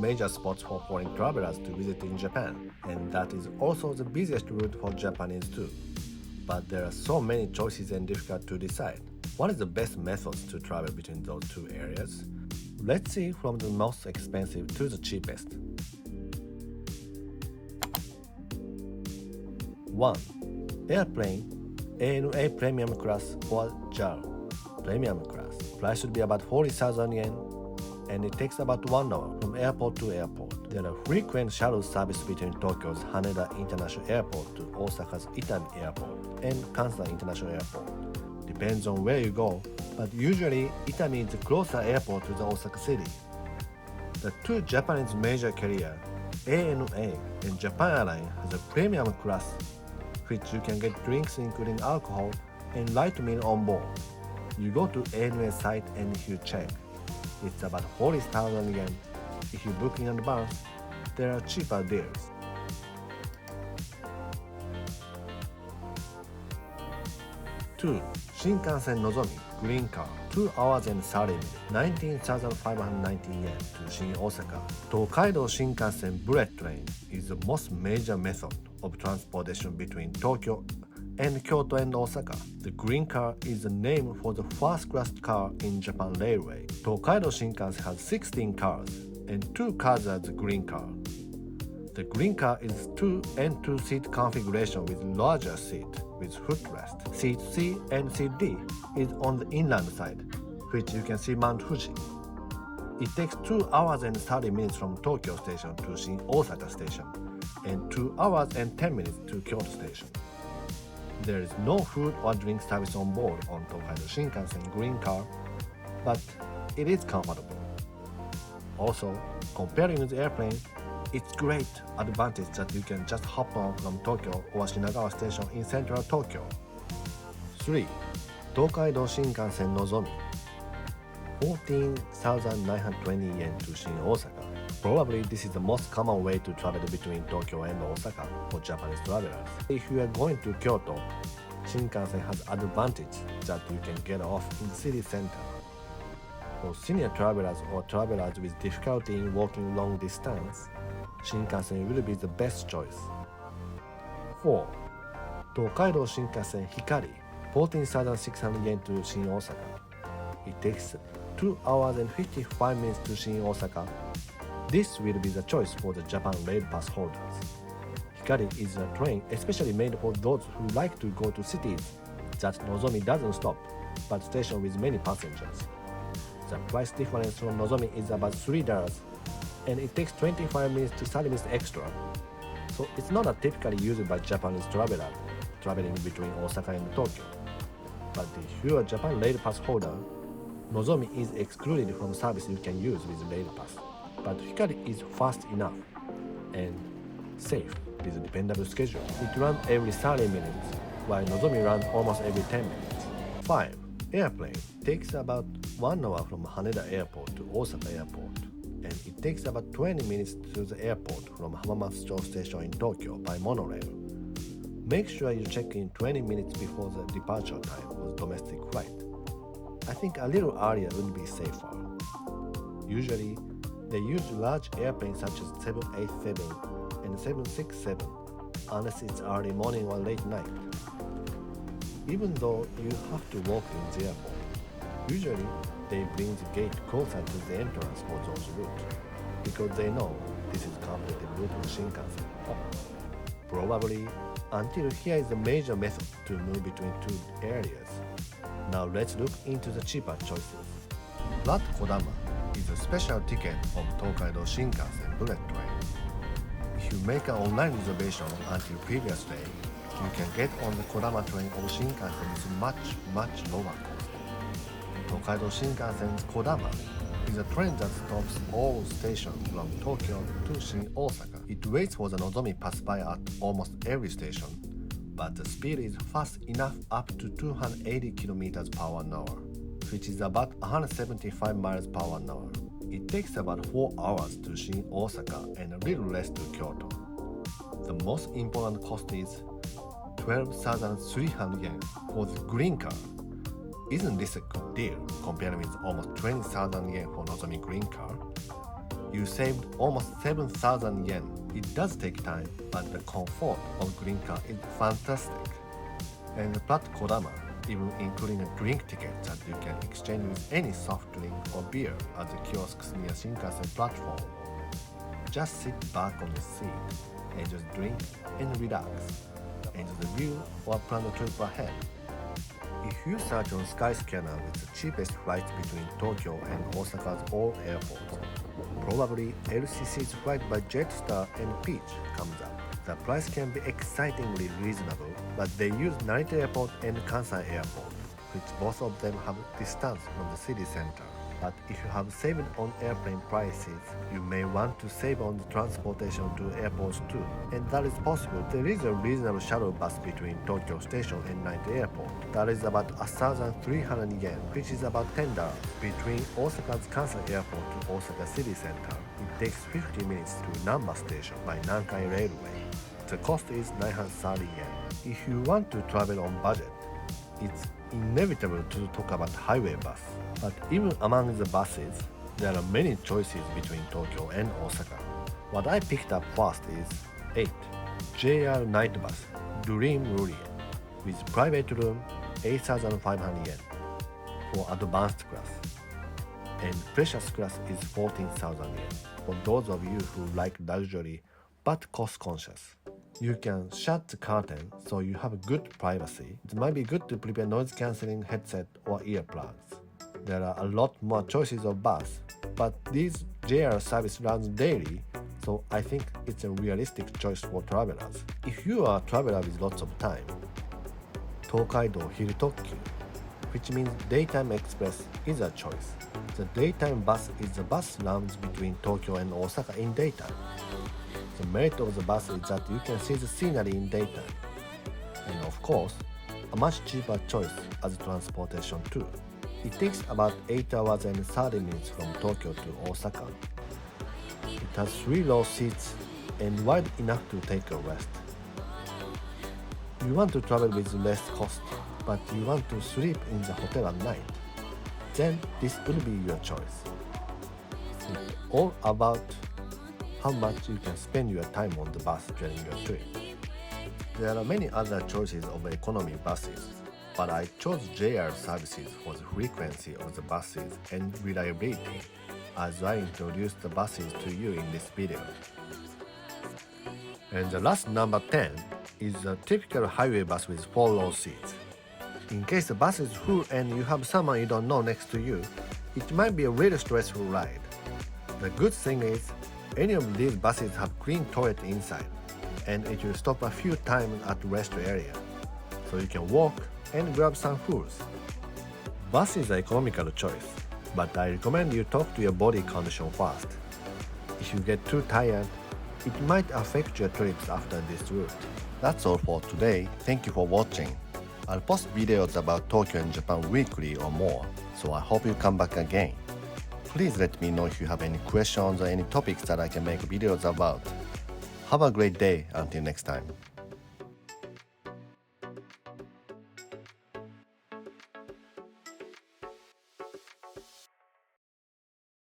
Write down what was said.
major spots for foreign travelers to visit in Japan, and that is also the busiest route for Japanese too. But there are so many choices and difficult to decide. What is the best methods to travel between those two areas? Let's see from the most expensive to the cheapest. 1. Airplane, ANA Premium Class or JAL. Premium Class. Price should be about 40,000 yen, and it takes about 1 hour from airport to airport. There are frequent shuttle service between Tokyo's Haneda International Airport to Osaka's Itami Airport and Kansai International Airport. Depends on where you go, but usually Itami is the closer airport to the Osaka city. The two Japanese major carriers, ANA and Japan Airlines, has a premium class, which you can get drinks including alcohol and light meal on board. You go to ANA site and if you check, it's about 40,000 yen. If you book in advance, there are cheaper deals. 2. Shinkansen Nozomi Green Car, 2 hours and 30 minutes, 19,590 yen to Shin Osaka. Tokaido Shinkansen bullet train is the most major method of transportation between Tokyo and Kyoto and Osaka. The Green Car is the name for the first-class car in Japan Railway. Tokaido Shinkansen has 16 cars, and 2 cars are the Green Car. The Green Car is 2 and 2 seat configuration with larger seat with footrest. Seat C and Seat D is on the inland side, which you can see Mount Fuji. It takes 2 hours and 30 minutes from Tokyo Station to Shin Osaka Station, and 2 hours and 10 minutes to Kyoto Station. There is no food or drink service on board on Tokaido Shinkansen Green Car, but it is comfortable. Also, comparing with airplane, it's great advantage that you can just hop on from Tokyo or Shinagawa Station in central Tokyo. 3. Tokaido Shinkansen Nozomi, 14,920 yen to Shin Osaka. Probably this is the most common way to travel between Tokyo and Osaka for Japanese travelers. If you are going to Kyoto, Shinkansen has advantage that you can get off in the city center. For senior travelers or travelers with difficulty in walking long distance, Shinkansen will be the best choice. 4. Tokaido Shinkansen Hikari, 14,600 yen to Shin Osaka. It takes 2 hours and 55 minutes to Shin Osaka. This will be the choice for the Japan Rail Pass holders. Hikari is a train especially made for those who like to go to cities that Nozomi doesn't stop, but station with many passengers. The price difference from Nozomi is about $3, and it takes 25 minutes to 30 minutes extra. So it's not a typically used by Japanese traveler traveling between Osaka and Tokyo. But if you are a Japan Rail Pass holder, Nozomi is excluded from service you can use with Rail Pass. But Hikari is fast enough and safe with a dependable schedule. It runs every 30 minutes, while Nozomi runs almost every 10 minutes. 5. Airplane takes about 1 hour from Haneda Airport to Osaka Airport, and it takes about 20 minutes to the airport from Hamamatsucho Station in Tokyo by monorail. Make sure you check in 20 minutes before the departure time for the domestic flight. I think a little earlier would be safer. Usually, they use large airplanes such as 787 and 767 unless it's early morning or late night. Even though you have to walk in the airport, usually they bring the gate closer to the entrance for those routes because they know this is completed route of Shinkansen. Probably until here is the major method to move between two areas. Now let's look into the cheaper choices. Platt Kodama is a special ticket of Tokaido Shinkansen bullet train. If you make an online reservation until previous day, you can get on the Kodama train or Shinkansen with much lower cost. Tokaido Shinkansen's Kodama is a train that stops all stations from Tokyo to Shin Osaka. It waits for the Nozomi pass by at almost every station, but the speed is fast enough up to 280 km per hour, which is about 175 miles per hour. It takes about 4 hours to Shin Osaka and a little less to Kyoto. The most important cost is 12,300 yen for the Green Car. Isn't this a good deal compared with almost 20,000 yen for Nozomi Green Car? You saved almost 7,000 yen. It does take time, but the comfort of Green Car is fantastic. And the Platt Kodama, even including a drink ticket that you can exchange with any soft drink or beer at the kiosks near Shinkansen platform. Just sit back on the seat and just drink and relax. Enjoy the view or plan the trip ahead. If you search on Skyscanner with the cheapest flights between Tokyo and Osaka's all airports, probably LCC's flight by Jetstar and Peach comes up. The price can be excitingly reasonable, but they use Narita Airport and Kansai Airport, which both of them have distance from the city center. But if you have saved on airplane prices, you may want to save on the transportation to airports too. And that is possible. There is a reasonable shuttle bus between Tokyo Station and Narita Airport. That is about 1,300 yen, which is about $10. Between Osaka's Kansai Airport to Osaka City Center, it takes 50 minutes to Namba Station by Nankai Railway. The cost is 930 yen. If you want to travel on budget, it's inevitable to talk about highway bus. But even among the buses, there are many choices between Tokyo and Osaka. What I picked up first is 8 JR Night Bus Dream Relier with private room 8,500 yen for advanced class, and precious class is 14,000 yen for those of you who like luxury but cost conscious. You can shut the curtain so you have good privacy. It might be good to prepare noise cancelling headset or earplugs. There are a lot more choices of bus, but this JR service runs daily, so I think it's a realistic choice for travelers. If you are a traveler with lots of time, Tokaido Hirotokyu, which means daytime express, is a choice. The daytime bus is the bus runs between Tokyo and Osaka in daytime. The merit of the bus is that you can see the scenery in daytime, and of course, a much cheaper choice as transportation too. It takes about 8 hours and 30 minutes from Tokyo to Osaka. It has 3 row seats and wide enough to take a rest. You want to travel with less cost, but you want to sleep in the hotel at night, then this will be your choice. It's all about how much you can spend your time on the bus during your trip. There are many other choices of economy buses, but I chose JR services for the frequency of the buses and reliability as I introduced the buses to you in this video. And the last number 10 is a typical highway bus with 4 row seats. In case the bus is full and you have someone you don't know next to you, it might be a really stressful ride. The good thing is, any of these buses have clean toilet inside, and it will stop a few times at the rest area, so you can walk and grab some foods. Bus is an economical choice, but I recommend you talk to your body condition first. If you get too tired, it might affect your trips after this route. That's all for today. Thank you for watching. I'll post videos about Tokyo and Japan weekly or more, so I hope you come back again. Please let me know if you have any questions or any topics that I can make videos about. Have a great day until next time.